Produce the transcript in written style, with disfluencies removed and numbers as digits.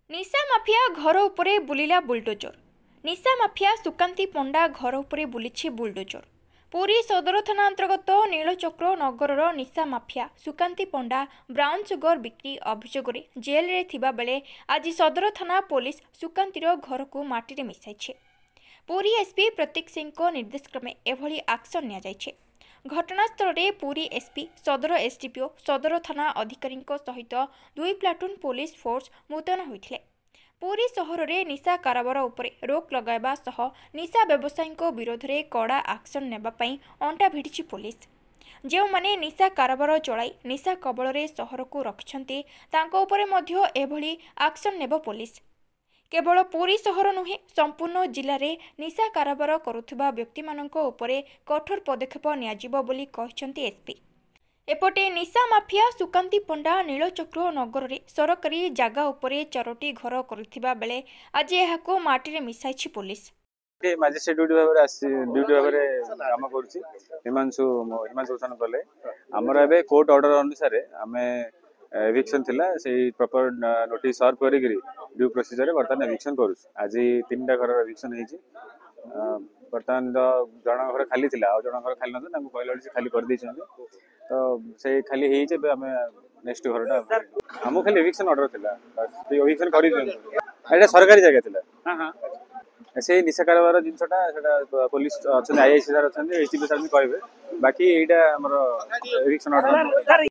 निशा mafia घर उपरे बुलिला bulldozer. निशा mafia सुकांती पंडा घर उपरे बुलिछि बुलडोजर। पुरी सदर थाना अंतर्गत नीलचक्र नगर निशा माफिया सुकांती पंडा ब्राउन सुगर बिक्री अभियोग जेल रे थिबा बेले आज सदर थाना पुलिस सुकांतीर घर को माटी मिसाई। पुरी एसपी प्रतीक सिंह निर्देशक्रमे एभली एक्शन निया घटनास्थल में पुरी एसपी सदर एसडीपीओ सदर थाना अधिकारी सहित 2 प्लाटून पुलिस फोर्स मुतयन होते। पुरी सहर में निशा कारोबार उपरे रोक लगाइबा सह निशा व्यवसायी विरोध में कड़ा एक्शन नेबापई अंटा भिड़ी पुलिस। जो माने निशा कारोबार चलाई निशा कबल में सहर को रखिछन्ति तांको उपरे मध्य एभली एक्शन नेब पुलिस। केवल पुरी सहर नुहे संपूर्ण जिले में निशा कारोबार करुथिबा व्यक्ति मानक उपरे कठोर पदक्षेप नियाजिबो बोली कहिसंती एसपी। एपटे निशा माफिया सुकांती पंडा नीलचक्र नगर में सरकारी जागा उपरे 4टी घर करुथिबा बेले आज एहाको माटी मिसाई पुलिस। मजिस्ट्रेट ड्यूटी भाव काम करुच्ची हिमांशु कले आमर ए कोर्ट ऑर्डर अनुसार आम एविक्शन थिला से प्रॉपर नोटिस सर्व करी ड्यू प्रोसीजर बर्तमान एविक्शन करूँ। आज 3टा घर एविक्शन होती बर्तमान जन घर खाली थिला आ जन घर खाली ना कहला खाली कर दी तो से खाली आम नेक्स्ट घरटा आम खाली एविक्शन ऑर्डर थिला एविक्शन कर सरकारी जगह थिला से निशा कारोबार जिनसा पुलिस अच्छा आईआईसी सर अच्छा एसडीपी सर भी कहे बाकी यहाँ एविक्शन ऑर्डर